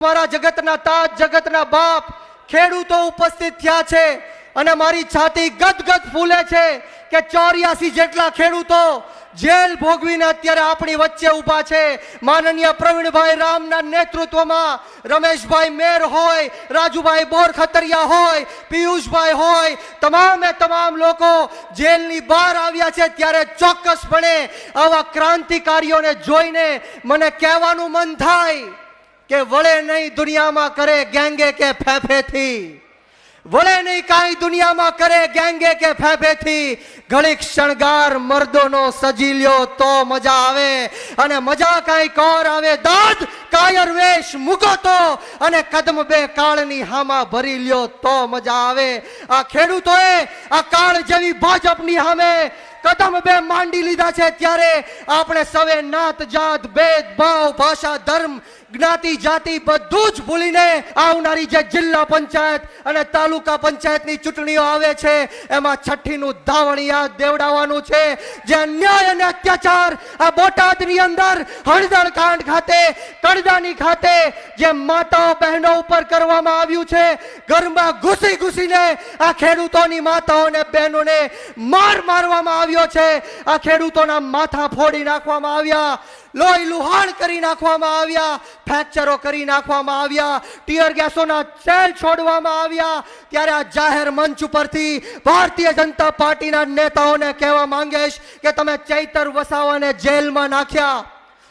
મારા જગતના તાજ, જગતના બાપ ખેડૂતો ઉપસ્થિત થયા છે અને મારી છાતી ગદગદ ફૂલે છે કે 84 જેટલા ખેડૂતો જેલ ભોગવીને અત્યારે આપણી વચ્ચે ઊભા છે। માનનીય પ્રવીણભાઈ રામના નેતૃત્વમાં રમેશભાઈ મેર હોય, રાજુભાઈ બોરખતરિયા હોય, પિયુષભાઈ હોય, તમામે તમામ લોકો જેલની બહાર આવ્યા છે। ત્યારે ચોક્કસપણે આવા ક્રાંતિકારીઓને જોઈને મને કહેવાનું મન થાય કે વળે નહીં દુનિયામાં કરે ગેંગે કે ફેફેથી, વળે નહીં કાંઈ દુનિયામાં કરે ગેંગે કે ફેફેથી। ઘડીક શણગાર મર્દોનો સજી લ્યો તો મજા આવે, અને મજા કાંઈ કોર આવે દાદ કાયર વેશ મૂકો તો, અને કદમ બે કાળની હામાં ભરી લ્યો તો મજા આવે। આ ખેડૂતોએ આ કાળ જેવી ભાજપની સામે કદમ બે માંડી લીધા છે। ત્યારે આપણે સવે નાત જાત ભેદભાવ ભાષા ધર્મ જ્ઞાતિ જાતિ બધું જ ભૂલીને આવનારી જે જિલ્લા પંચાયત અને તાલુકા પંચાયતની ચૂંટણીઓ આવે છે એમાં છઠ્ઠીનું ધાવણ યાદ દેવડાવવાનું છે। જે અન્યાય અને અત્યાચાર આ બોટાદની અંદર હળદર કાંડ ખાતે, કડદાની ખાતે જે માતાઓ બહેનો ઉપર કરવામાં આવ્યું છે, ઘરમાં ઘૂસી ઘૂસીને આ ખેડૂતોની માતાઓને બહેનોને મારવામાં આવ્યો છે, આ ખેડૂતોના માથા ફોડી નાખવામાં આવ્યા, લોહી લુહાણ કરી નાખવામાં આવ્યા, ફ્રેક્ચરો કરી નાખવામાં આવ્યા, ટીયર ગેસોના સેલ છોડવામાં આવ્યા। ત્યારે આ જાહેર મંચ ઉપરથી ભારતીય જનતા પાર્ટીના નેતાઓને કહેવા માંગીશ કે તમે ચૈતર વસાવાને જેલમાં નાખ્યા,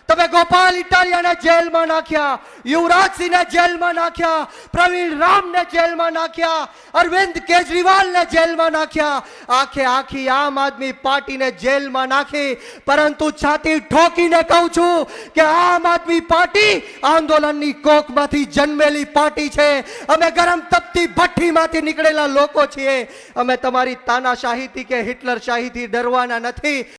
તમે ગોપાલ ઇટાલિયાને જેલમાં નાખ્યા, યુવરાજસિંહને જેલમાં નાખ્યા, પ્રવીણ રામને જેલમાં નાખ્યા, અરવિંદ કેજરીવાલને જેલમાં નાખ્યા, આખે આખી આમ આદમી પાર્ટીને જેલમાં નાખી। પરંતુ છાતી ઠોકીને કહું છું કે આમ આદમી પાર્ટી આંદોલનની કોખમાંથી જન્મેલી પાર્ટી છે। અમે ગરમ તપતી ભઠ્ઠીમાંથી નીકળેલા લોકો છીએ। અમે તમારી તાનાશાહીથી કે હિટલર શાહીથી ડરવાના નથી।